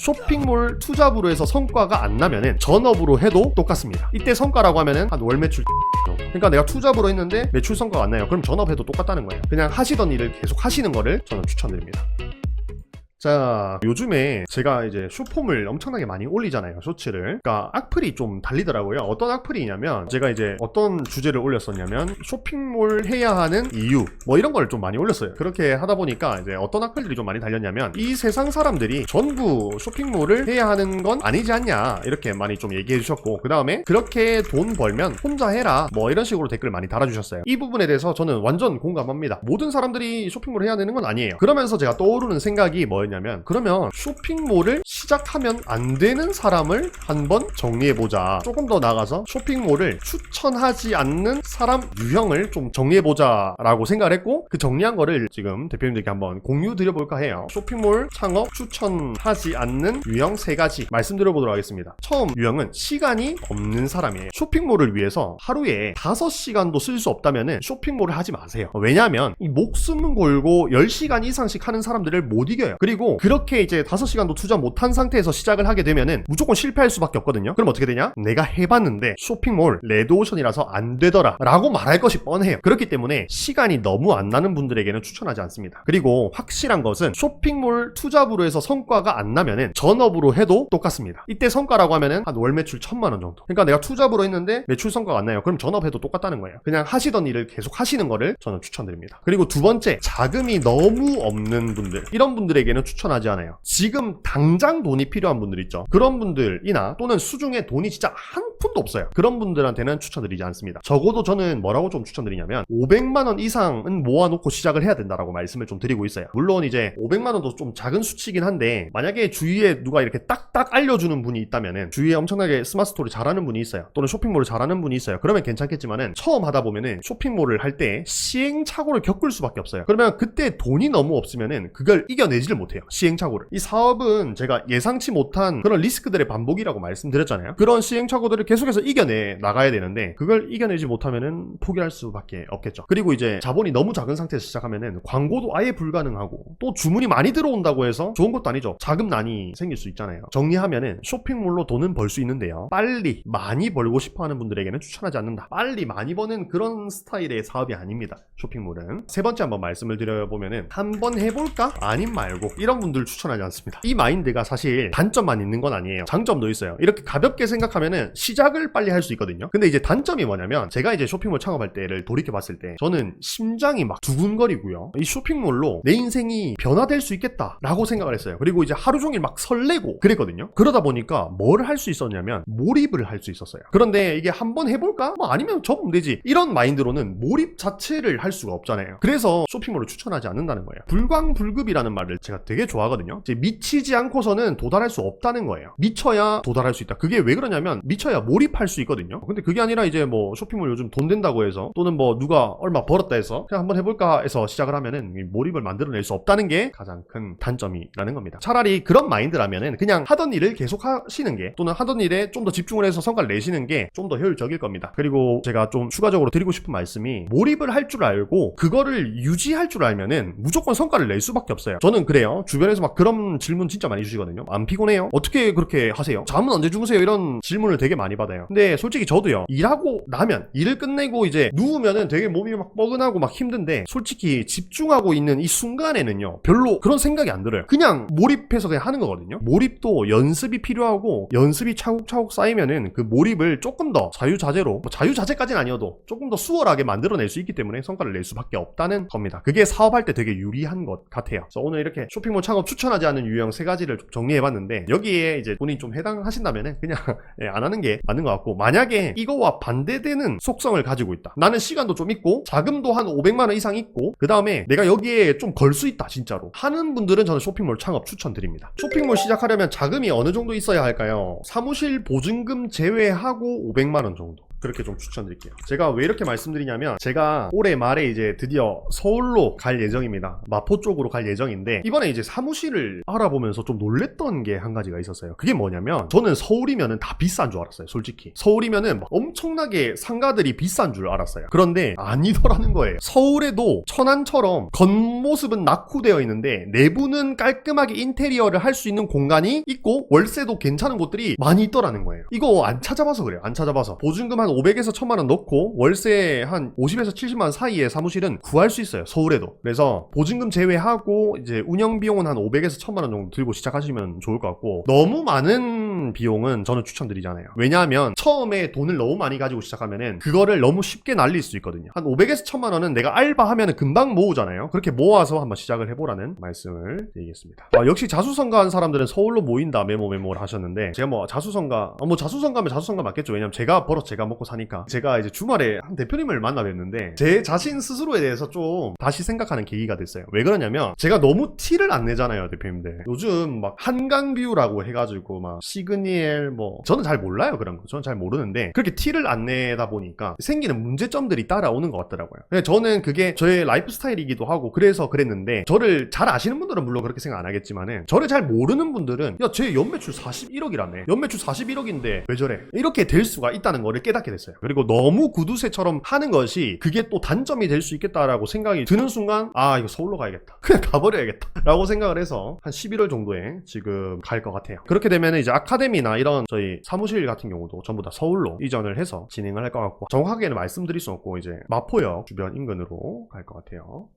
쇼핑몰 투잡으로 해서 성과가 안 나면은 전업으로 해도 똑같습니다. 이때 성과라고 하면은 한 월 매출 정도. 그러니까 내가 투잡으로 했는데 매출 성과가 안 나요. 그럼 전업해도 똑같다는 거예요. 그냥 하시던 일을 계속 하시는 거를 저는 추천드립니다. 자, 요즘에 제가 이제 쇼폼을 엄청나게 많이 올리잖아요, 쇼츠를. 그러니까 악플이 좀 달리더라고요. 어떤 악플이냐면, 제가 이제 어떤 주제를 올렸었냐면 쇼핑몰 해야 하는 이유 뭐 이런 걸 좀 많이 올렸어요. 그렇게 하다 보니까 이제 어떤 악플들이 좀 많이 달렸냐면, 이 세상 사람들이 전부 쇼핑몰을 해야 하는 건 아니지 않냐, 이렇게 많이 좀 얘기해 주셨고, 그 다음에 그렇게 돈 벌면 혼자 해라, 뭐 이런 식으로 댓글 많이 달아주셨어요. 이 부분에 대해서 저는 완전 공감합니다. 모든 사람들이 쇼핑몰을 해야 되는 건 아니에요. 그러면서 제가 떠오르는 생각이 뭐였냐면, 그러면 쇼핑몰을 시작하면 안 되는 사람을 한번 정리해보자. 조금 더 나가서 쇼핑몰을 추천하지 않는 사람 유형을 좀 정리해보자 라고 생각을 했고, 그 정리한 거를 지금 대표님들께 한번 공유 드려볼까 해요. 쇼핑몰 창업 추천하지 않는 유형 3가지 말씀드려보도록 하겠습니다. 처음 유형은 시간이 없는 사람이에요. 쇼핑몰을 위해서 하루에 5시간도 쓸 수 없다면 쇼핑몰을 하지 마세요. 왜냐하면 이 목숨을 걸고 10시간 이상씩 하는 사람들을 못 이겨요. 그리고 그렇게 이제 5시간도 투자 못한 상태에서 시작을 하게 되면은 무조건 실패할 수밖에 없거든요. 그럼 어떻게 되냐? 내가 해봤는데 쇼핑몰 레드오션이라서 안 되더라 라고 말할 것이 뻔해요. 그렇기 때문에 시간이 너무 안 나는 분들에게는 추천하지 않습니다. 그리고 확실한 것은 쇼핑몰 투잡으로 해서 성과가 안 나면은 전업으로 해도 똑같습니다. 이때 성과라고 하면은 한 월 매출 1000만원 정도. 그러니까 내가 투잡으로 했는데 매출 성과가 안 나요. 그럼 전업해도 똑같다는 거예요. 그냥 하시던 일을 계속 하시는 거를 저는 추천드립니다. 그리고 두 번째, 자금이 너무 없는 분들, 이런 분들에게는 추천하지 않아요. 지금 당장 돈이 필요한 분들 있죠. 그런 분들이나 또는 수중에 돈이 진짜 한 푼도 없어요. 그런 분들한테는 추천드리지 않습니다. 적어도 저는 뭐라고 좀 추천드리냐면 500만원 이상은 모아놓고 시작을 해야 된다라고 말씀을 좀 드리고 있어요. 물론 이제 500만원도 좀 작은 수치긴 한데, 만약에 주위에 누가 이렇게 딱딱 알려주는 분이 있다면은, 주위에 엄청나게 스마트 스토리 잘하는 분이 있어요. 또는 쇼핑몰을 잘하는 분이 있어요. 그러면 괜찮겠지만은 처음 하다 보면은 쇼핑몰을 할 때 시행착오를 겪을 수밖에 없어요. 그러면 그때 돈이 너무 없으면은 그걸 이겨내지를 못해요. 시행착오를. 이 사업은 제가 예상치 못한 그런 리스크들의 반복이라고 말씀드렸잖아요. 그런 시행착오들을 계속해서 이겨내 나가야 되는데, 그걸 이겨내지 못하면은 포기할 수밖에 없겠죠. 그리고 이제 자본이 너무 작은 상태에서 시작하면은 광고도 아예 불가능하고, 또 주문이 많이 들어온다고 해서 좋은 것도 아니죠. 자금난이 생길 수 있잖아요. 정리하면은 쇼핑몰로 돈은 벌 수 있는데요, 빨리 많이 벌고 싶어하는 분들에게는 추천하지 않는다. 빨리 많이 버는 그런 스타일의 사업이 아닙니다, 쇼핑몰은. 세 번째 한번 말씀을 드려보면은, 한번 해볼까? 아님 말고, 이런 분들 추천하지 않습니다. 이 마인드가 사실 단점만 있는 건 아니에요. 장점도 있어요. 이렇게 가볍게 생각하면은 시작을 빨리 할 수 있거든요. 근데 이제 단점이 뭐냐면, 제가 이제 쇼핑몰 창업할 때를 돌이켜봤을 때 저는 심장이 막 두근거리고요, 이 쇼핑몰로 내 인생이 변화될 수 있겠다 라고 생각을 했어요. 그리고 이제 하루 종일 막 설레고 그랬거든요. 그러다 보니까 뭘 할 수 있었냐면 몰입을 할 수 있었어요. 그런데 이게 한번 해볼까? 뭐 아니면 접으면 되지, 이런 마인드로는 몰입 자체를 할 수가 없잖아요. 그래서 쇼핑몰을 추천하지 않는다는 거예요. 불광불급이라는 말을 제가 되게 좋아하거든요. 이제 미치지 않고서는 도달할 수 없다는 거예요. 미쳐야 도달할 수 있다. 그게 왜 그러냐면, 미쳐야 몰입할 수 있거든요. 근데 그게 아니라 이제 뭐 쇼핑몰 요즘 돈 된다고 해서, 또는 뭐 누가 얼마 벌었다 해서 그냥 한번 해볼까 해서 시작을 하면은 몰입을 만들어낼 수 없다는 게 가장 큰 단점이라는 겁니다. 차라리 그런 마인드라면은 그냥 하던 일을 계속 하시는 게, 또는 하던 일에 좀 더 집중을 해서 성과를 내시는 게 좀 더 효율적일 겁니다. 그리고 제가 좀 추가적으로 드리고 싶은 말씀이, 몰입을 할 줄 알고 그거를 유지할 줄 알면은 무조건 성과를 낼 수밖에 없어요. 저는 그래요. 주변에서 막 그런 질문 진짜 많이 주시거든요. 안 피곤해요? 어떻게 그렇게 하세요? 잠은 언제 주무세요? 이런 질문을 되게 많이 받아요. 근데 솔직히 저도요, 일하고 나면, 일을 끝내고 이제 누우면은 되게 몸이 막 뻐근하고 막 힘든데, 솔직히 집중하고 있는 이 순간에는요 별로 그런 생각이 안 들어요. 그냥 몰입해서 그냥 하는 거거든요. 몰입도 연습이 필요하고, 연습이 차곡차곡 쌓이면은 그 몰입을 조금 더 자유자재로, 뭐 자유자재까지는 아니어도 조금 더 수월하게 만들어낼 수 있기 때문에 성과를 낼 수밖에 없다는 겁니다. 그게 사업할 때 되게 유리한 것 같아요. 그래서 오늘 이렇게 쇼핑몰 창업 추천하지 않는 유형 3가지를 좀 정리해봤는데, 여기에 이제 본인이 좀 해당하신다면은 그냥 안 하는 게 맞는 것 같고, 만약에 이거와 반대되는 속성을 가지고 있다, 나는 시간도 좀 있고 자금도 한 500만원 이상 있고, 그 다음에 내가 여기에 좀 걸 수 있다 진짜로 하는 분들은 저는 쇼핑몰 창업 추천드립니다. 쇼핑몰 시작하려면 자금이 어느 정도 있어야 할까요? 사무실 보증금 제외하고 500만원 정도. 그렇게 좀 추천드릴게요. 제가 왜 이렇게 말씀드리냐면 제가 올해 말에 이제 드디어 서울로 갈 예정입니다. 마포 쪽으로 갈 예정인데 이번에 이제 사무실을 알아보면서 좀 놀랬던 게 한 가지가 있었어요. 그게 뭐냐면 저는 서울이면은 다 비싼 줄 알았어요. 솔직히 서울이면은 엄청나게 상가들이 비싼 줄 알았어요. 그런데 아니더라는 거예요. 서울에도 천안처럼 겉모습은 낙후되어 있는데 내부는 깔끔하게 인테리어를 할 수 있는 공간이 있고 월세도 괜찮은 곳들이 많이 있더라는 거예요. 이거 안 찾아봐서 그래요. 안 찾아봐서. 보증금 한 500에서 1000만 원 넣고 월세 한 50에서 70만 원 사이의 사무실은 구할 수 있어요. 서울에도. 그래서 보증금 제외하고 이제 운영 비용은 한 500에서 1000만 원 정도 들고 시작하시면 좋을 것 같고 너무 많은 비용은 저는 추천드리지 않아요. 왜냐하면 처음에 돈을 너무 많이 가지고 시작하면은 그거를 너무 쉽게 날릴 수 있거든요. 한 500에서 1000만 원은 내가 알바하면은 금방 모으잖아요. 그렇게 모아서 한번 시작을 해보라는 말씀을 드리겠습니다. 역시 자수성가한 사람들은 서울로 모인다 메모를 하셨는데 제가 뭐 자수성가 자수성가면 자수성가 맞겠죠. 왜냐면 제가 벌어서 제가 먹고 사니까. 제가 이제 주말에 한 대표님을 만나 뵀는데 제 자신 스스로에 대해서 좀 다시 생각하는 계기가 됐어요. 왜 그러냐면 제가 너무 티를 안 내잖아요, 대표님들. 요즘 막 한강뷰라고 해가지고 막 시그니엘 뭐 저는 잘 몰라요, 그런 거. 저는 잘 모르는데 그렇게 티를 안 내다 보니까 생기는 문제점들이 따라오는 것 같더라고요. 저는 그게 저의 라이프 스타일이기도 하고 그래서 그랬는데 저를 잘 아시는 분들은 물론 그렇게 생각 안 하겠지만은 저를 잘 모르는 분들은 야, 제 연매출 41억이라며. 연매출 41억인데 왜 저래? 이렇게 될 수가 있다는 거를 깨닫게 됐어요. 그리고 너무 구두쇠처럼 하는 것이 그게 또 단점이 될 수 있겠다라고 생각이 드는 순간 이거 서울로 가야겠다. 그냥 가버려야겠다. 라고 생각을 해서 한 11월 정도에 지금 갈 것 같아요. 그렇게 되면 이제 아카데미나 이런 저희 사무실 같은 경우도 전부 다 서울로 이전을 해서 진행을 할 것 같고 정확하게는 말씀드릴 수 없고 이제 마포역 주변 인근으로 갈 것 같아요.